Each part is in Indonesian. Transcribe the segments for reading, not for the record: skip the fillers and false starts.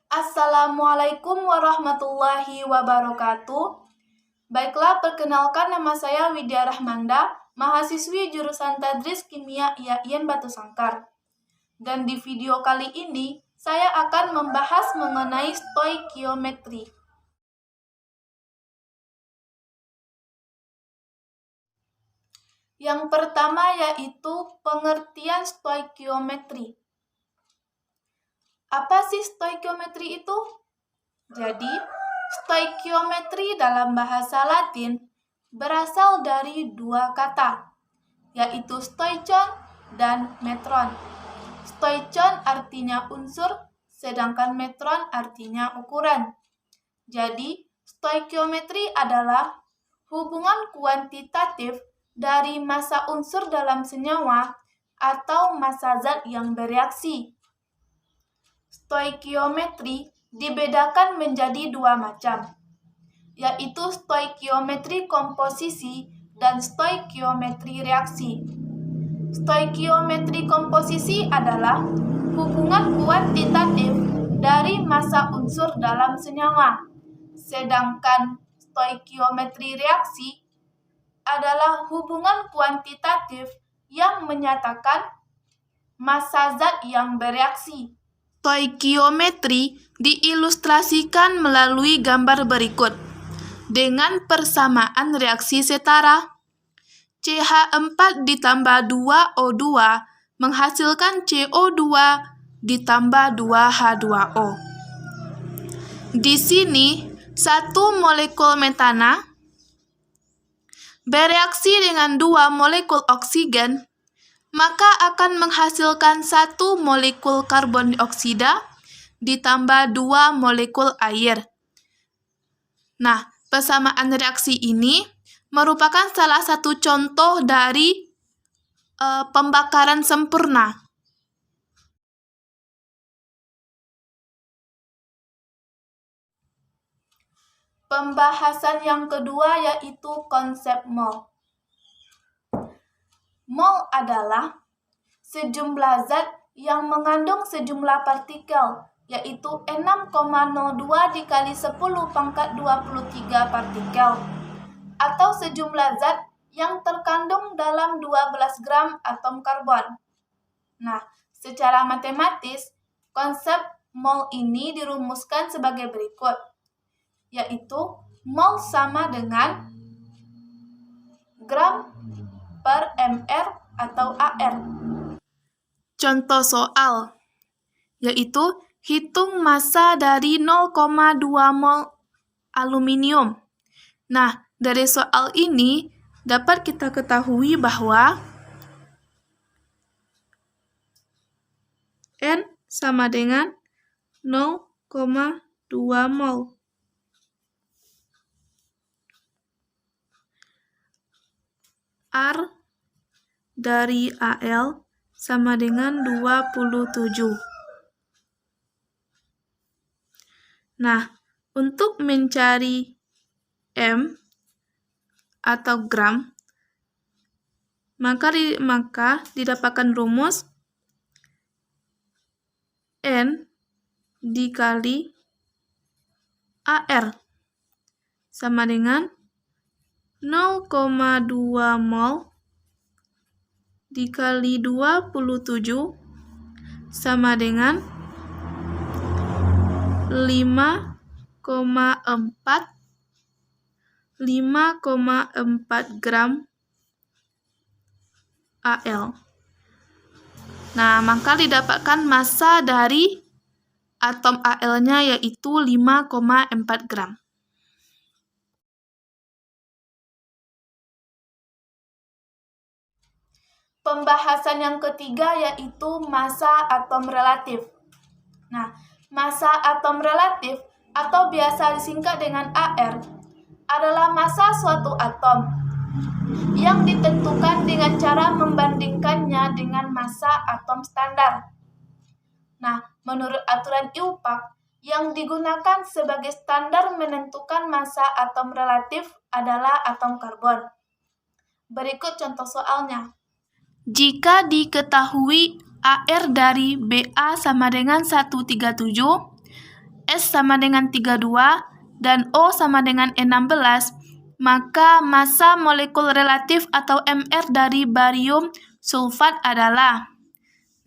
Assalamualaikum warahmatullahi wabarakatuh. Baiklah, perkenalkan nama saya Widya Rahmanda, mahasiswi jurusan Tadris Kimia IAIN Batu Sangkar. Dan di video kali ini, saya akan membahas mengenai stoikiometri. Yang pertama yaitu pengertian stoikiometri. Apa sih stoikiometri itu? Jadi, stoikiometri dalam bahasa Latin berasal dari dua kata, yaitu stoikon dan metron. Stoikon artinya unsur, sedangkan metron artinya ukuran. Jadi, stoikiometri adalah hubungan kuantitatif dari massa unsur dalam senyawa atau massa zat yang bereaksi. Stoikiometri dibedakan menjadi dua macam, yaitu stoikiometri komposisi dan stoikiometri reaksi. Stoikiometri komposisi adalah hubungan kuantitatif dari massa unsur dalam senyawa, sedangkan stoikiometri reaksi adalah hubungan kuantitatif yang menyatakan massa zat yang bereaksi. Stoikiometri diilustrasikan melalui gambar berikut. Dengan persamaan reaksi setara, CH4 ditambah 2O2 menghasilkan CO2 ditambah 2H2O. Di sini, satu molekul metana bereaksi dengan dua molekul oksigen, maka akan menghasilkan satu molekul karbon dioksida ditambah dua molekul air. Nah, persamaan reaksi ini merupakan salah satu contoh dari pembakaran sempurna. Pembahasan yang kedua yaitu konsep mol. Mol adalah sejumlah zat yang mengandung sejumlah partikel, yaitu 6,02 dikali 10 pangkat 23 partikel, atau sejumlah zat yang terkandung dalam 12 gram atom karbon. Nah, secara matematis, konsep mol ini dirumuskan sebagai berikut, yaitu mol sama dengan gram per mr atau AR. Contoh soal, yaitu hitung massa dari 0,2 mol aluminium. Nah, dari soal ini dapat kita ketahui bahwa N sama dengan 0,2 mol. R dari Al sama dengan 27. Nah, untuk mencari M atau gram, maka didapatkan rumus N dikali AR sama dengan 0,2 mol dikali 27 sama dengan 5,4 gram Al. Nah, maka didapatkan massa dari atom Al-nya yaitu 5,4 gram. Pembahasan yang ketiga yaitu massa atom relatif. Nah, massa atom relatif atau biasa disingkat dengan AR adalah massa suatu atom yang ditentukan dengan cara membandingkannya dengan massa atom standar. Nah, menurut aturan IUPAC, yang digunakan sebagai standar menentukan massa atom relatif adalah atom karbon. Berikut contoh soalnya. Jika diketahui AR dari BA sama dengan 137, S sama dengan 32 dan O sama dengan 16, maka massa molekul relatif atau MR dari barium sulfat adalah.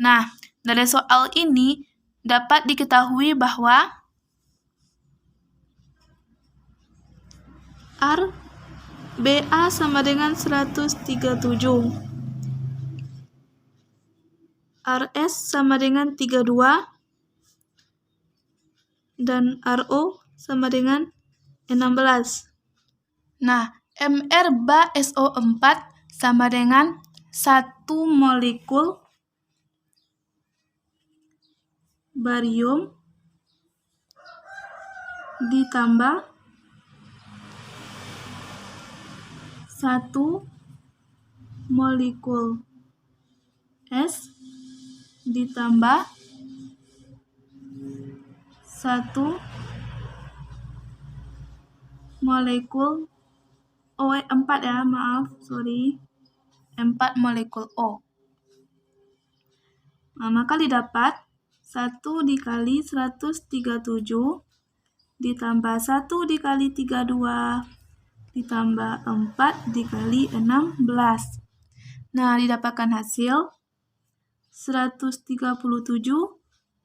Nah, dari soal ini dapat diketahui bahwa RBA sama dengan 137, RS sama dengan 32, dan RO sama dengan 16. Nah, MR BaSO4 sama dengan 1 molekul barium ditambah 1 molekul S ditambah 1 molekul O, 4 ya, maaf, sorry, 4 molekul O. Nah, maka didapat 1 dikali 137 ditambah 1 dikali 32 ditambah 4 dikali 16. Nah, didapatkan hasil 137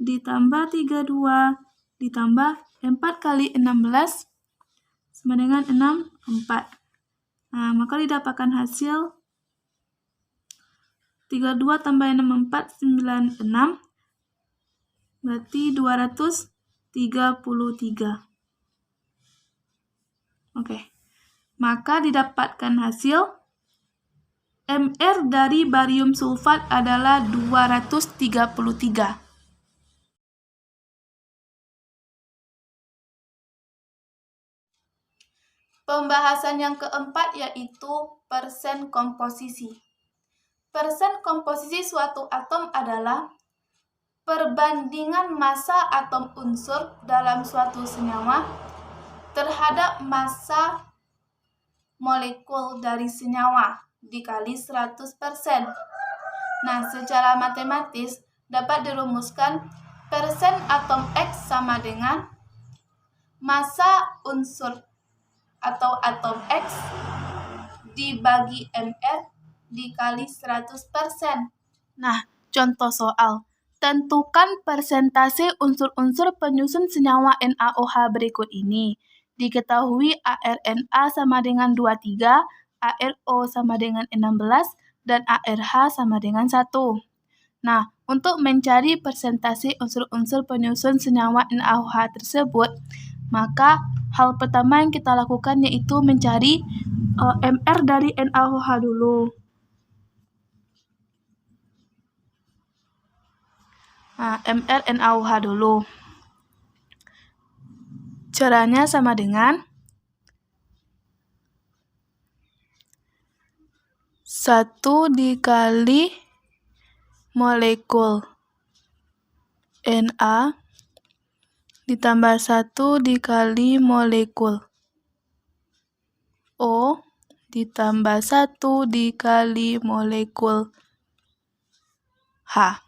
ditambah 32 ditambah 4 kali 16 sama dengan 64. Nah, maka didapatkan hasil 32 tambah 64, 96, berarti 233. Oke. Maka didapatkan hasil MR dari barium sulfat adalah 233. Pembahasan yang keempat yaitu persen komposisi. Persen komposisi suatu atom adalah perbandingan massa atom unsur dalam suatu senyawa terhadap massa molekul dari senyawa dikali 100%. Nah, secara matematis dapat dirumuskan persen atom X sama dengan massa unsur atau atom X dibagi MR dikali 100%. Nah, contoh soal. Tentukan persentase unsur-unsur penyusun senyawa NaOH berikut ini. Diketahui ArNa sama dengan 23, ArO sama dengan 16, dan ArH sama dengan 1. Nah, untuk mencari persentase unsur-unsur penyusun senyawa NaOH tersebut, maka hal pertama yang kita lakukan yaitu mencari MR dari NaOH dulu. Nah, MR NaOH dulu. Caranya sama dengan 1 dikali molekul Na ditambah 1 dikali molekul O ditambah 1 dikali molekul H.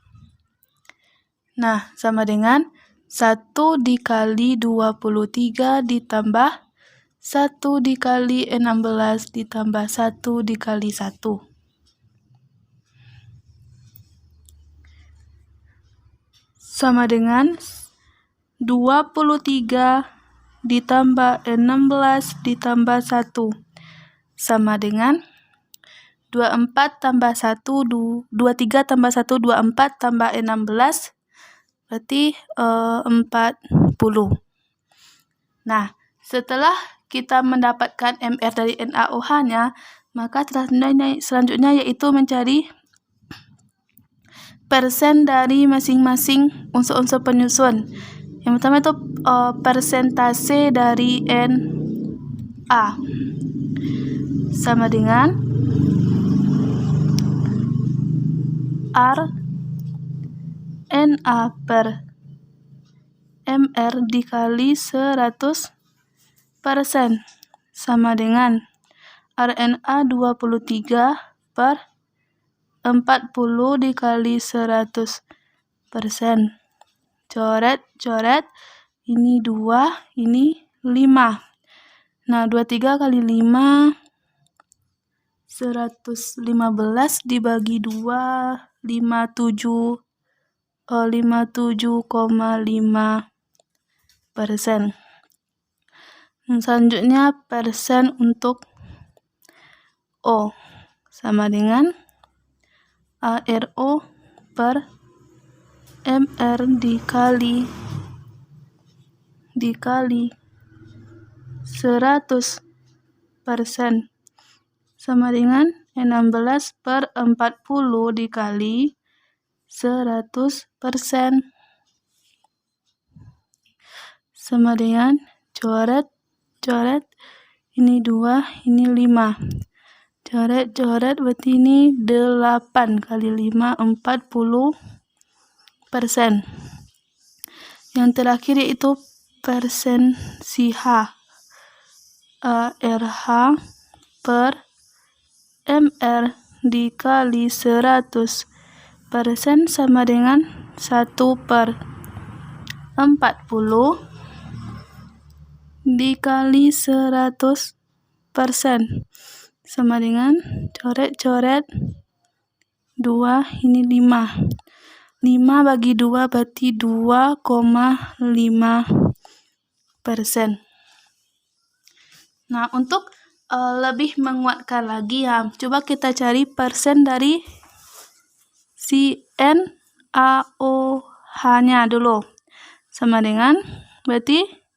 Nah, sama dengan 1 dikali 23 ditambah 1 dikali 16 ditambah 1 dikali 1. Sama dengan 23 ditambah 16 ditambah 1. Sama dengan 24 tambah 1, 23 tambah 1, 24 tambah 16, berarti 40. Nah, setelah kita mendapatkan MR dari NaOH-nya, maka selanjutnya yaitu mencari persen dari masing-masing unsur-unsur penyusun. Yang pertama itu persentase dari Na sama dengan RNa per MR dikali 100% sama dengan RNa 23 per 40 dikali 100%. Coret, ini 2, ini 5. Nah, 23 kali 5, 115 dibagi 2, 57,5%. Selanjutnya persen untuk O sama dengan ARO per MR dikali 100% sama dengan 16/40 dikali 100% sama dengan coret ini 2, ini 5. Coret berarti ini 8 kali 5, 40%. Yang terakhir yaitu persen si H. ARH per MR dikali 100% sama dengan 1/40 dikali 100% sama dengan coret 2, ini 5. 5 bagi 2 berarti 2,5%. Nah, untuk lebih menguatkan lagi ya, coba kita cari persen dari si NaOH-nya dulu. Sama dengan berarti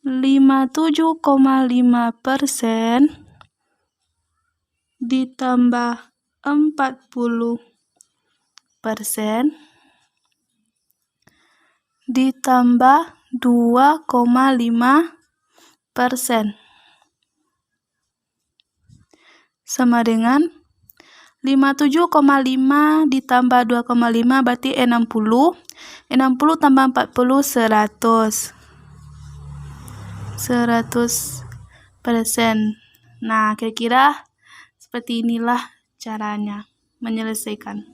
57,5% ditambah 40% ditambah 2,5% sama dengan 57,5 ditambah 2,5 berarti 60. 60 tambah 40, 100%. Nah, kira-kira seperti inilah caranya menyelesaikan.